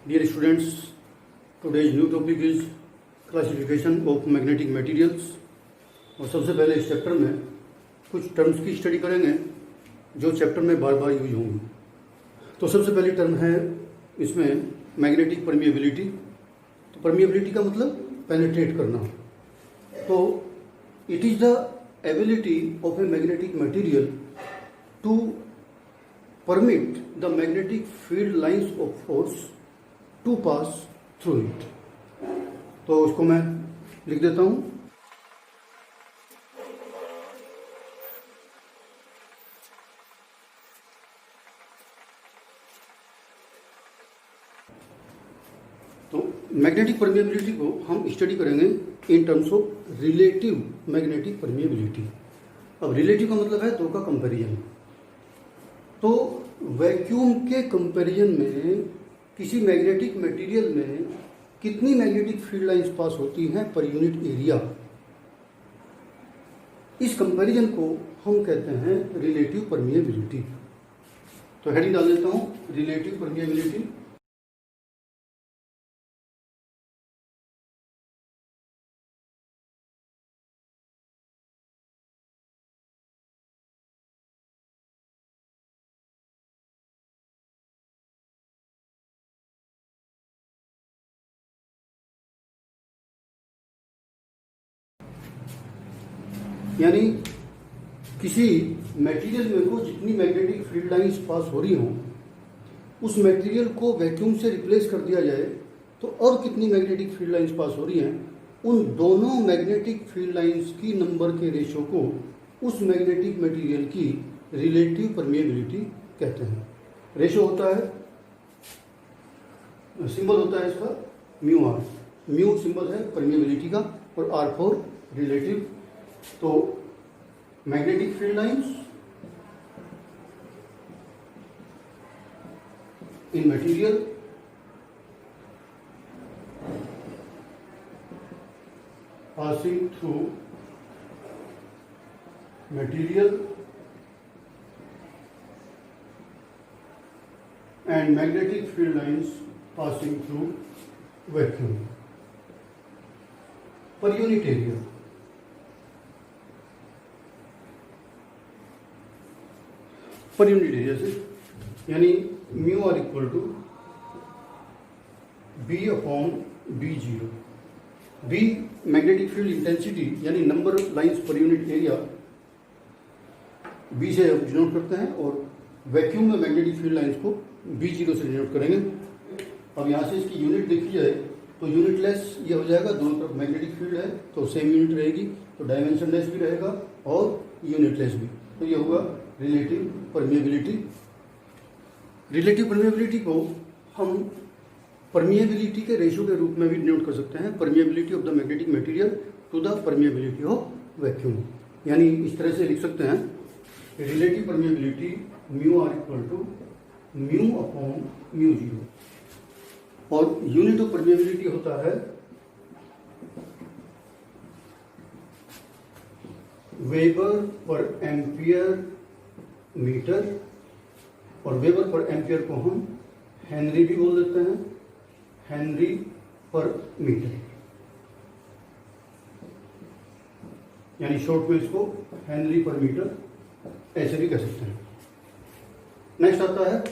Dear students, today's new topic is classification of magnetic materials। और सबसे पहले इस चैप्टर में कुछ टर्म्स की स्टडी करेंगे जो चैप्टर में बार बार यूज होंगी। तो सबसे पहली टर्म है इसमें मैग्नेटिक परमिएबिलिटी। तो परमिएबिलिटी का मतलब पेनिट्रेट करना। तो it is the ability of a magnetic material to permit the magnetic field lines of force to pass through it. तो उसको मैं लिख देता हूं। तो मैग्नेटिक परमिएबिलिटी को हम स्टडी करेंगे in terms of relative magnetic permeability. अब रिलेटिव का मतलब है दो का कंपैरिजन। तो वैक्यूम के कंपैरिजन में किसी मैग्नेटिक मटेरियल में कितनी मैग्नेटिक फील्ड लाइंस पास होती हैं पर यूनिट एरिया, इस कंपैरिजन को हम कहते हैं रिलेटिव परमिएबिलिटी। तो हेडिंग डाल देता हूं, रिलेटिव परमिएबिलिटी। यानी किसी मटेरियल में को जितनी मैग्नेटिक फील्ड लाइंस पास हो रही हों, उस मटेरियल को वैक्यूम से रिप्लेस कर दिया जाए तो और कितनी मैग्नेटिक फील्ड लाइंस पास हो रही हैं, उन दोनों मैग्नेटिक फील्ड लाइंस की नंबर के रेशो को उस मैग्नेटिक मटेरियल की रिलेटिव परमिएबिलिटी कहते हैं। रेशो होता है, सिंबल होता है इसका म्यू आर। म्यू सिंबल है परमिएबिलिटी का और आर फॉर रिलेटिव। तो magnetic field lines in material passing through material and magnetic field lines passing through vacuum per unit area। Per unit area से, यानी mu are equal to B upon B zero. B magnetic field intensity यानी number lines per unit area, B से हम denote करते हैं, और vacuum में magnetic field lines को बी जीरो से डिनोट करेंगे। अब यहाँ से इसकी यूनिट देखी जाए तो यूनिट लेस ये हो जाएगा, दोनों तरफ मैग्नेटिक फील्ड है तो सेम यूनिट रहेगी, तो डायमेंशन लेस भी रहेगा और यूनिट लेस भी। तो ये होगा रिलेटिव परमिएबिलिटी। रिलेटिव परमिएबिलिटी को हम परमिएबिलिटी के रेशियो के रूप में भी डिनोट कर सकते हैं, permeability of the magnetic material to the permeability of vacuum. यानी इस तरह से लिख सकते हैं, relative permeability mu are equal to mu upon mu zero, और यूनिट ऑफ परमिएबिलिटी होता है वेबर पर एम्पियर मीटर, और वेबर पर एम्पियर को हम हेनरी भी बोल देते हैं, हेनरी पर मीटर। यानी शॉर्ट में इसको हेनरी पर मीटर ऐसे भी कह सकते हैं। नेक्स्ट आता है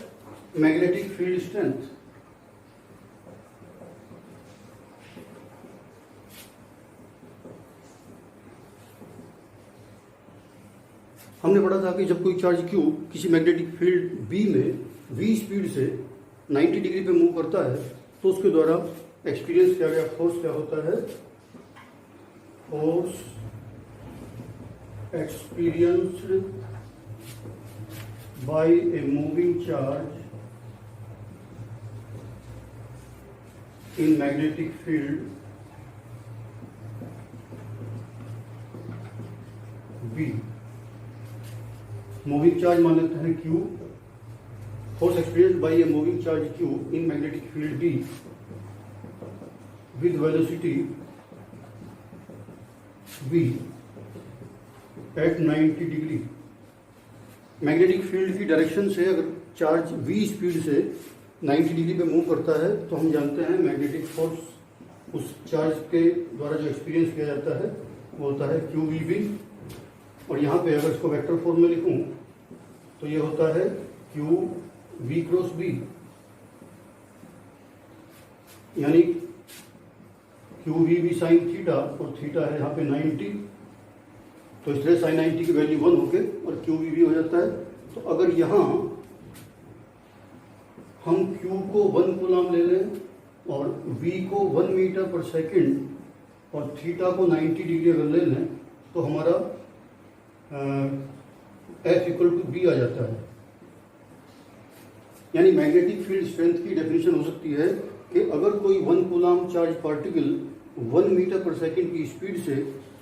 मैग्नेटिक फील्ड स्ट्रेंथ। हमने पढ़ा था कि जब कोई चार्ज Q किसी मैग्नेटिक फील्ड B में V स्पीड से 90 डिग्री पे मूव करता है तो उसके द्वारा एक्सपीरियंस किया गया फोर्स क्या होता है, force experienced by a moving charge in magnetic field B। Moving charge मान लेते हैं Q, force experienced by a moving charge Q in magnetic field B with velocity V at 90 degree. Magnetic field की direction से अगर charge V speed से 90 degree पे move करता है तो हम जानते हैं मैग्नेटिक फोर्स उस चार्ज के द्वारा जो एक्सपीरियंस किया जाता है वो होता है QVB। और यहाँ पे अगर इसको वेक्टर फॉर्म में लिखूँ तो ये होता है QV क्रॉस B, यानी QVB साइन थीटा, और थीटा है यहाँ पे 90, तो इस तरह साइन 90 की वैल्यू 1 होके और QVB हो जाता है। तो अगर यहाँ हम Q को 1 कूलम ले लें और V को 1 मीटर पर सेकंड और थीटा को 90 डिग्री अगर ले लें तो हमारा F इक्वल टू B आ जाता है। यानी मैग्नेटिक फील्ड स्ट्रेंथ की डेफिनेशन हो सकती है कि अगर कोई 1 कूलम चार्ज पार्टिकल 1 मीटर पर सेकंड की स्पीड से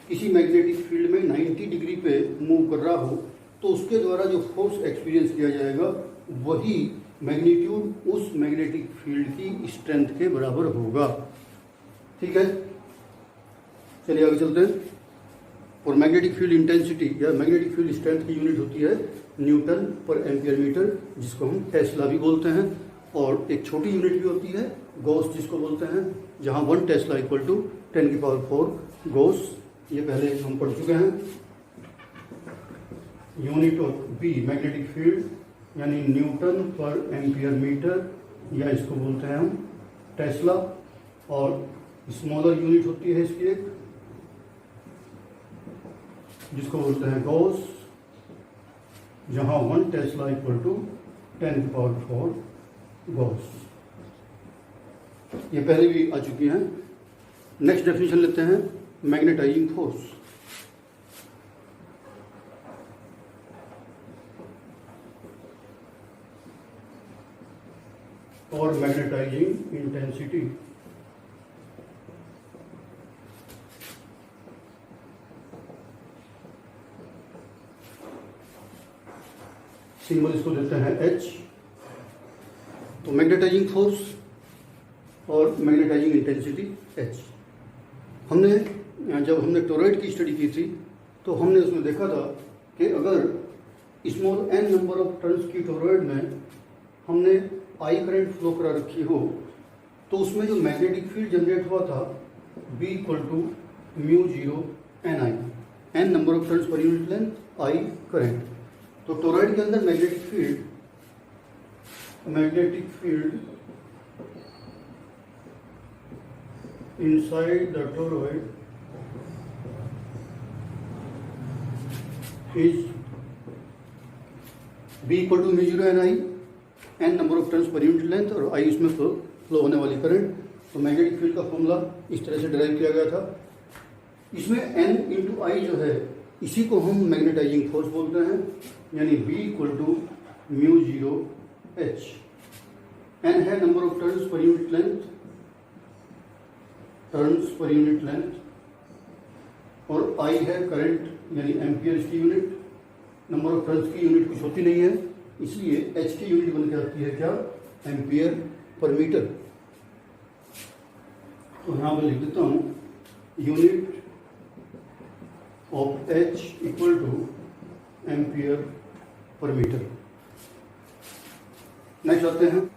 किसी मैग्नेटिक फील्ड में 90 डिग्री पे मूव कर रहा हो तो उसके द्वारा जो फोर्स एक्सपीरियंस किया जाएगा वही मैग्नीट्यूड उस मैग्नेटिक फील्ड की स्ट्रेंथ के बराबर होगा। ठीक है, चलिए आगे चलते हैं। और मैग्नेटिक फील्ड इंटेंसिटी या मैग्नेटिक फील्ड स्ट्रेंथ की यूनिट होती है न्यूटन पर एम्पियर मीटर, जिसको हम टेस्ला भी बोलते हैं। और एक छोटी यूनिट भी होती है गॉस, जिसको बोलते हैं, जहां 1 टेस्ला इक्वल टू 10 की पावर 4 गॉस। ये पहले हम पढ़ चुके हैं। Unit of B magnetic field यानी न्यूटन पर एम्पियर मीटर, या इसको बोलते हैं हम टेस्ला। और स्मॉलर यूनिट होती है इसकी एक, जिसको बोलते हैं गॉस, जहां 1 टेस्ला इक्वल टू 10 की पावर 4 गॉस। ये पहले भी आ चुकी हैं। नेक्स्ट डेफिनेशन लेते हैं, मैग्नेटाइजिंग फोर्स। और मैग्नेटाइजिंग इंटेंसिटी। सिंबल इसको देते हैं H। तो मैग्नेटाइजिंग फोर्स और मैग्नेटाइजिंग इंटेंसिटी H। जब हमने टोरॉइड की स्टडी की थी तो हमने उसमें देखा था कि अगर small n number of turns की टोरॉइड में हमने आई करंट फ्लो करा रखी हो तो उसमें जो मैग्नेटिक फील्ड जनरेट हुआ था B equal to μ0 Ni, n number of turns per unit length, I current. तो टोरॉइड के अंदर magnetic field inside the toroid is B equal to μ0 Ni, n number of turns per unit length, और I इसमें flow होने वाली current. तो magnetic field का formula इस तरह से डिराइव किया गया था। इसमें n इंटू आई जो है इसी को हम मैग्नेटाइजिंग फोर्स बोलते हैं, यानी B equal to μ0 H। n है number of turns per unit length, और I है करंट यानी एम्पियर की यूनिट। नंबर ऑफ टर्न्स की यूनिट कुछ होती नहीं है, इसलिए H की यूनिट बन के आती है क्या, एम्पियर पर मीटर। तो यहाँ पर लिख देता हूँ unit of H equal two ampere per metre. Next आते हैं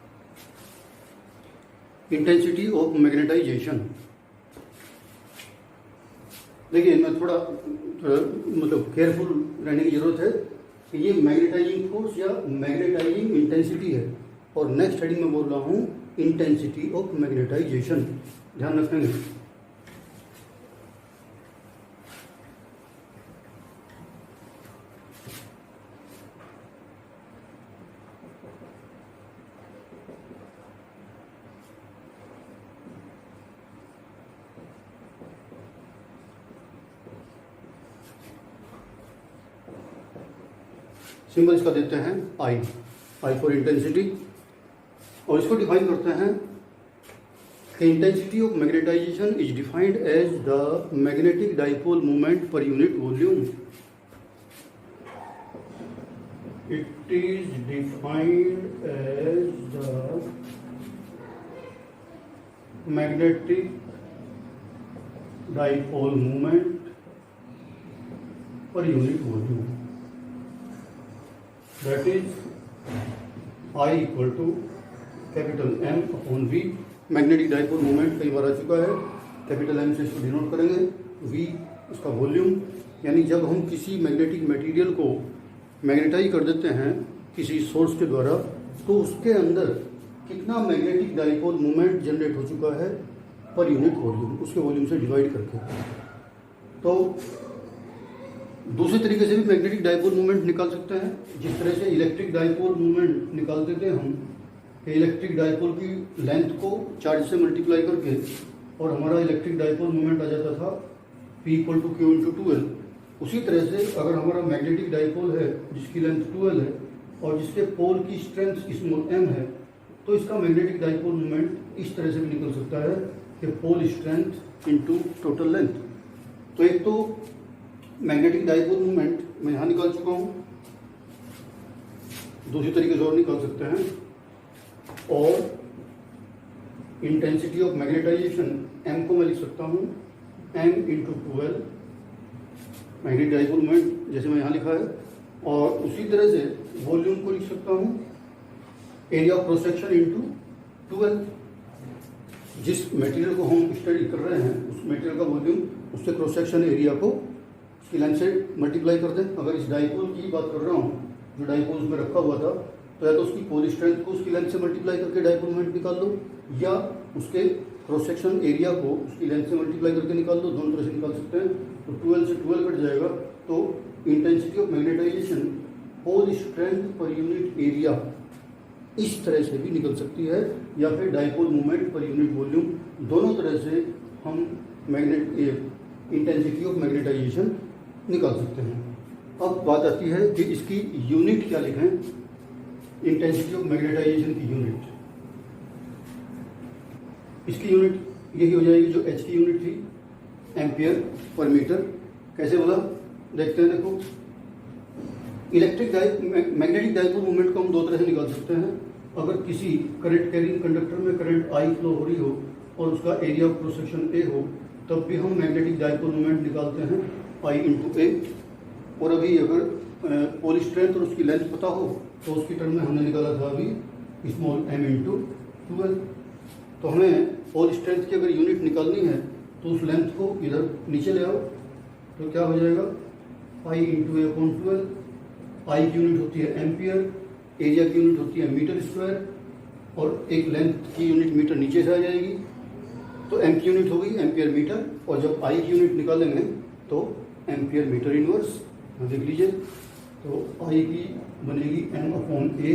इंटेंसिटी ऑफ मैग्नेटाइजेशन। देखिए मैं थोड़ा मतलब केयरफुल रहने की जरूरत है कि ये मैग्नेटाइजिंग फोर्स या मैग्नेटाइजिंग इंटेंसिटी है, और नेक्स्ट हेडिंग में बोल रहा हूँ इंटेंसिटी ऑफ मैग्नेटाइजेशन। ध्यान रखेंगे। सिंबल इसका देते हैं आई फॉर इंटेंसिटी, और इसको डिफाइन करते हैं कि intensity of magnetisation is defined as the magnetic dipole moment per unit volume. It is defined as the magnetic dipole moment per unit volume. That is I equal to capital M upon V. Magnetic dipole moment कई बार आ चुका है, capital M से इसको denote करेंगे। We इसका volume, यानी जब हम किसी मैग्नेटिक मटेरियल को मैग्नेटाइज कर देते हैं किसी सोर्स के द्वारा, तो उसके अंदर कितना मैग्नेटिक डाइपोल मोमेंट जनरेट हो चुका है पर यूनिट वॉल्यूम, उसके वॉल्यूम से डिवाइड करके। तो दूसरे तरीके से भी मैग्नेटिक डाइपोल मोमेंट निकाल सकते हैं, जिस तरह से इलेक्ट्रिक डाइपोल मोमेंट निकालते थे हम। इलेक्ट्रिक डाइपोल की लेंथ को चार्ज से मल्टीप्लाई करके, और हमारा इलेक्ट्रिक डाइपोल मोमेंट आ जाता था P = Q × 2L। उसी तरह से अगर हमारा मैग्नेटिक डाइपोल है जिसकी लेंथ 2L है और जिसके पोल की स्ट्रेंथ स्मॉल m है, तो इसका मैग्नेटिक डाइपोल मोमेंट इस तरह से भी निकल सकता है कि pole strength into total length. तो एक तो मैग्नेटिक डाइपोल मोमेंट मैं यहाँ निकाल चुका हूँ, दूसरी तरीके से और निकाल सकते हैं। और इंटेंसिटी ऑफ मैग्नेटाइजेशन m को मैं लिख सकता हूँ m × 2L, magnetic dipole moment जैसे मैं यहाँ लिखा है। और उसी तरह से वॉल्यूम को लिख सकता हूँ area of cross section into 2L। जिस मटेरियल को हम स्टडी कर रहे हैं उस मटेरियल का वॉल्यूम उससे क्रॉस सेक्शन एरिया को उसकी लेंथ से मल्टीप्लाई कर दें। अगर इस डाइपोल की बात कर रहा हूँ जो डाइपोल में रखा हुआ था, तो या तो उसकी पोल स्ट्रेंथ को उसकी लेंथ से मल्टीप्लाई करके डाइपोल मोमेंट निकाल लो, या उसके क्रॉस सेक्शन एरिया को उसकी लेंथ से मल्टीप्लाई करके निकाल दो। दोनों तरह से निकाल सकते हैं। तो 2L से 2L कट जाएगा, तो intensity of magnetisation pole strength per unit area इस तरह से भी निकल सकती है, या फिर dipole moment per unit volume, दोनों तरह से हम इंटेंसिटी ऑफ मैग्नेटाइजेशन निकाल सकते हैं। अब बात आती है कि इसकी यूनिट क्या लिखें, इंटेंसिटी ऑफ मैग्नेटाइजेशन की यूनिट। इसकी यूनिट यही हो जाएगी जो एच की यूनिट थी, एम्पियर पर मीटर। कैसे बोला देखते हैं। देखो, मैग्नेटिक डाइपोल मोमेंट को हम दो तरह से निकाल सकते हैं। अगर किसी करंट कैरिंग कंडक्टर में करंट आई फ्लो हो रही हो और उसका area of cross section A हो, तब भी हम मैग्नेटिक डाइपोल मोमेंट निकालते हैं I × A। और अभी अगर पोल स्ट्रेंथ और उसकी लेंथ पता हो तो उसकी टर्म में हमने निकाला था अभी स्मॉल m × 2L। तो हमें पोल स्ट्रेंथ की अगर यूनिट निकालनी है तो उस लेंथ को इधर नीचे ले आओ, तो क्या हो जाएगा I × A/2L। I की यूनिट होती है एम्पियर, एरिया की यूनिट होती है मीटर स्क्वायर, और एक लेंथ की यूनिट मीटर नीचे से आ जाएगी। तो m की यूनिट हो गई एम्पियर मीटर, और जब I की यूनिट निकालेंगे तो एम्पियर मीटर इनवर्स। देख लीजिए, तो I की बनेगी m/A,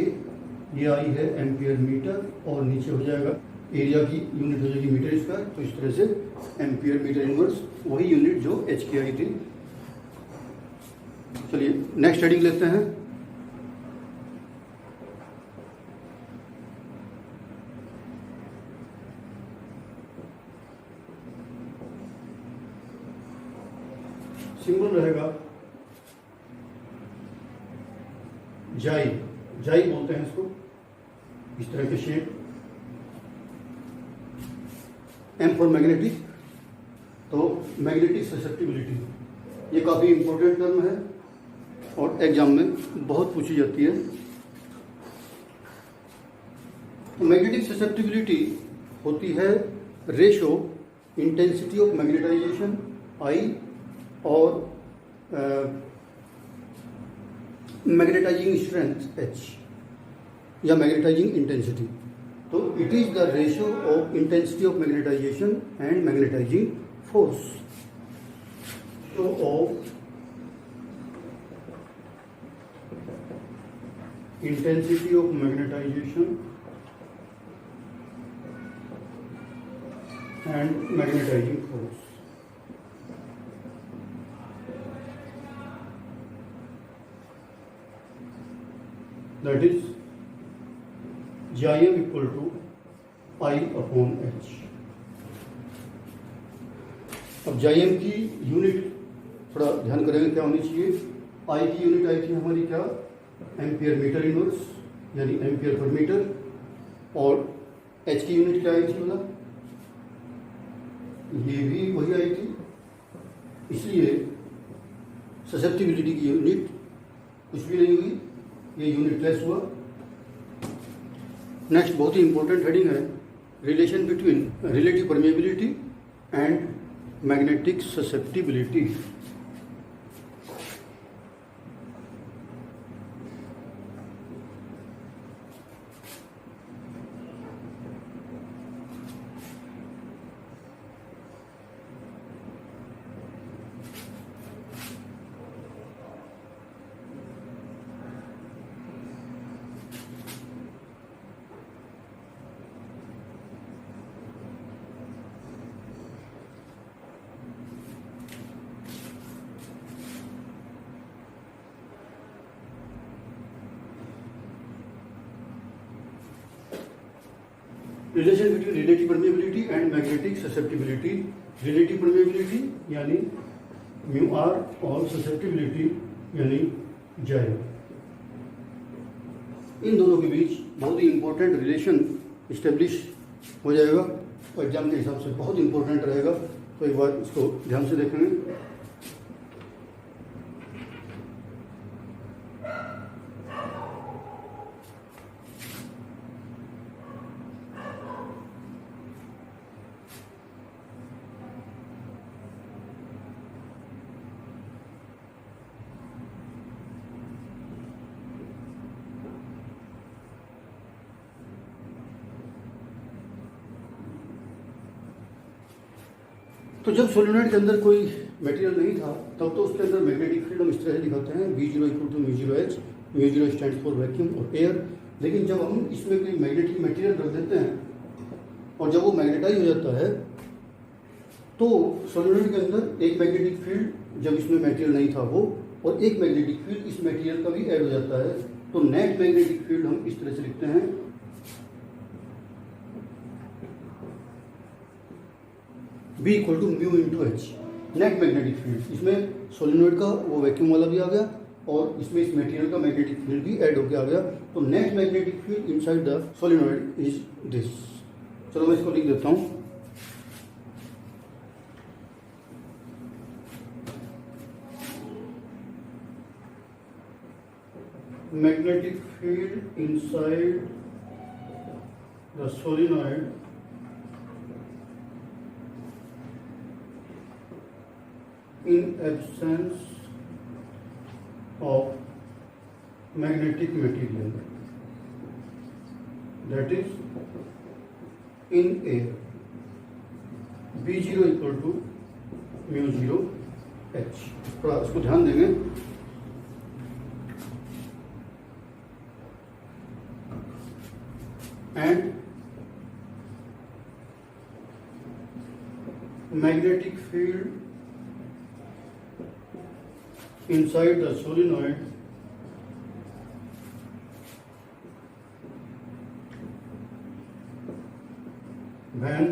ये I है एम्पियर मीटर, और नीचे हो जाएगा एरिया की यूनिट हो जाएगी मीटर स्क्वायर। तो इस तरह से एम्पियर मीटर इनवर्स, वही यूनिट जो H की आई थी। चलिए नेक्स्ट हेडिंग लेते हैं। सिंबल रहेगा जाई, जाई बोलते हैं इसको, इस तरह के शेप। एम फॉर मैग्नेटिक, तो मैग्नेटिक ससेप्टिबिलिटी, ये काफ़ी इंपॉर्टेंट टर्म है और एग्जाम में बहुत पूछी जाती है। मैग्नेटिक ससेप्टिबिलिटी होती है ratio intensity of magnetisation I और मैग्नेटाइजिंग स्ट्रेंथ H या मैग्नेटाइजिंग इंटेंसिटी। तो it is the ratio of intensity of magnetisation and magnetising force. तो of intensity of magnetisation and magnetising force. That is Jim = I/H। अब Jim की unit थोड़ा ध्यान करेंगे क्या होनी चाहिए। I की यूनिट आई थी हमारी क्या, एम्पियर मीटर इनवर्स, यानी एम्पियर पर मीटर। और H की यूनिट क्या आई थी बोला, ये भी वही आई थी। इसलिए ससेप्टिबिलिटी की यूनिट कुछ भी नहीं हुई, ये यूनिट लेस हुआ। नेक्स्ट बहुत ही इंपॉर्टेंट हेडिंग है, relation between relative permeability and magnetic susceptibility. Relation between relative permeability and magnetic susceptibility. Relative permeability यानी म्यू आर और ससेप्टिबिलिटी यानी जाय, इन दोनों के बीच बहुत ही इंपॉर्टेंट रिलेशन इस्टेब्लिश हो जाएगा और एग्जाम के हिसाब से बहुत इंपॉर्टेंट रहेगा। तो एक बार इसको ध्यान से देखेंगे। तो जब सोलेनॉइड के अंदर कोई मटेरियल नहीं था तब तो उसके अंदर मैग्नेटिक फील्ड हम इस तरह से दिखाते हैं, B0 equal to μ0H, μ0 stand for vacuum और एयर। लेकिन जब हम इसमें कोई मैग्नेटिक मटेरियल रख देते हैं और जब वो मैग्नेटाइज हो जाता है तो सोलेनॉइड के अंदर एक मैग्नेटिक फील्ड जब इसमें मटेरियल नहीं था वो, और एक मैग्नेटिक फील्ड इस मटेरियल का भी ऐड हो जाता है। तो नेट मैग्नेटिक फील्ड हम इस तरह से लिखते हैं, B equal to mu into H, net magnetic field. इसमें सोलेनॉइड का वो वैक्यूम वाला भी आ गया और इसमें इस मटेरियल का मैग्नेटिक फील्ड भी ऐड होकर आ गया। तो net magnetic field inside the solenoid is this. चलो मैं इसको लिख देता हूं, magnetic field inside the solenoid in absence of magnetic material, that is in air, B0 equal to μ0H। थोड़ा इसको ध्यान देंगे। And magnetic field inside the solenoid when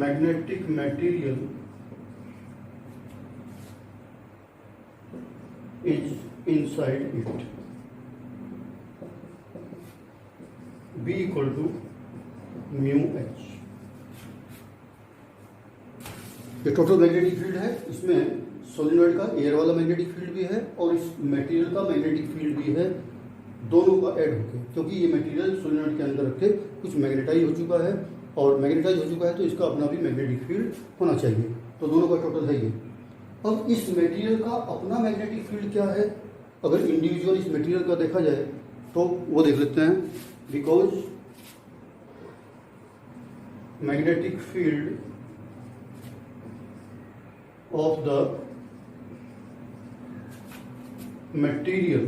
magnetic material is inside it, B equal to μH। ये total magnetic field है, इसमें solenoid का air वाला magnetic field भी है और इस मटेरियल का मैग्नेटिक फील्ड भी है, दोनों का ऐड होके, क्योंकि ये मटेरियल सोलेनॉइड के अंदर रखे कुछ मैग्नेटाइज हो चुका है और मैग्नेटाइज हो चुका है तो इसका अपना भी मैग्नेटिक फील्ड होना चाहिए। तो दोनों का टोटल है ये। अब इस मटेरियल का अपना मैग्नेटिक फील्ड क्या है, अगर इंडिविजुअल इस मटेरियल का देखा जाए तो वो देख लेते हैं। Because magnetic field of the material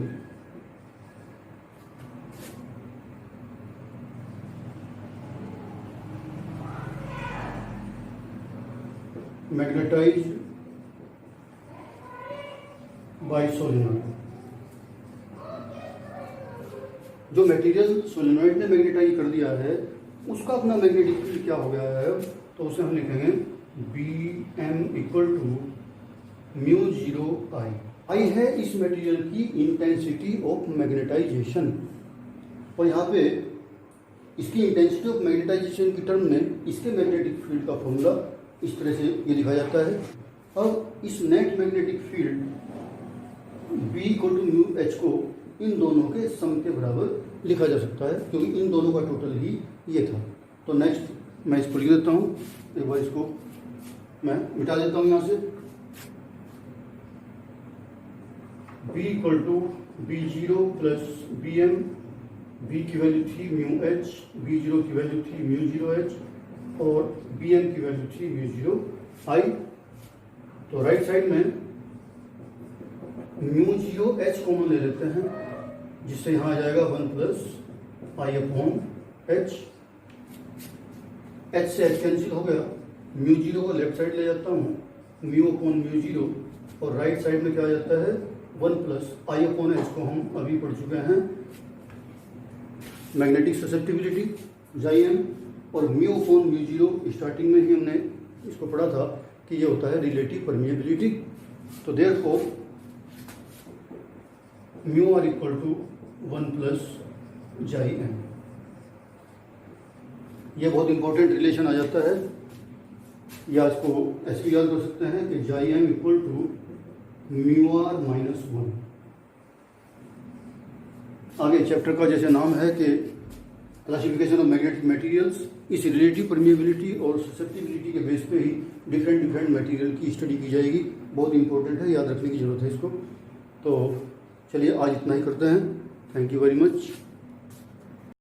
magnetized by solenoid, जो मटेरियल सोलेनॉइड ने मैग्नेटाइज कर दिया है उसका अपना मैग्नेटिक फील्ड क्या हो गया है, तो उसे हम लिखेंगे Bm इक्वल टू μ0I। आई है इस मटेरियल की इंटेंसिटी ऑफ मैग्नेटाइजेशन, और यहाँ पे इसकी इंटेंसिटी ऑफ मैग्नेटाइजेशन की टर्म में इसके मैग्नेटिक फील्ड का फॉर्मूला इस तरह से ये लिखा जाता है। अब इस net magnetic field B equal to μH को इन दोनों के सम के बराबर लिखा जा सकता है, क्योंकि इन दोनों का टोटल ही ये था। तो नेक्स्ट मैं इसको लिख देता हूँ, एक बार इसको मैं मिटा देता हूँ यहाँ से। B equal to B0 plus BM, B की वैल्यू थी म्यू एच, B0 की वैल्यू थी म्यू 0h और BM की वैल्यू थी म्यू 0I। तो राइट साइड में म्यू 0h कॉमन ले लेते हैं, जिससे यहाँ आ जाएगा 1 plus I upon h। h से h कैंसिल हो गया, म्यू 0 को लेफ्ट साइड ले जाता हूँ, म्यू अपॉन म्यू 0, और राइट साइड में क्या आ जाता है 1 प्लस I अपॉन h को हम अभी पढ़ चुके हैं मैग्नेटिक ससेप्टिबिलिटी जाइएम, और म्यू अपॉन म्यू 0 स्टार्टिंग में ही हमने इसको पढ़ा था कि ये होता है रिलेटिव परमिएबिलिटी। तो therefore mu are equal to 1 plus chi M. ये बहुत इंपॉर्टेंट रिलेशन आ जाता है, या इसको ऐसे भी याद कर सकते हैं कि chi M equal to mu R minus 1। आगे चैप्टर का जैसे नाम है कि क्लासिफिकेशन ऑफ मैग्नेटिक मटेरियल्स, इस रिलेटिव परमिएबिलिटी और ससेप्टिबिलिटी के बेस पे ही डिफरेंट मटेरियल की स्टडी की जाएगी। बहुत इंपॉर्टेंट है, याद रखने की जरूरत है इसको। तो चलिए आज इतना ही करते हैं। Thank you very much.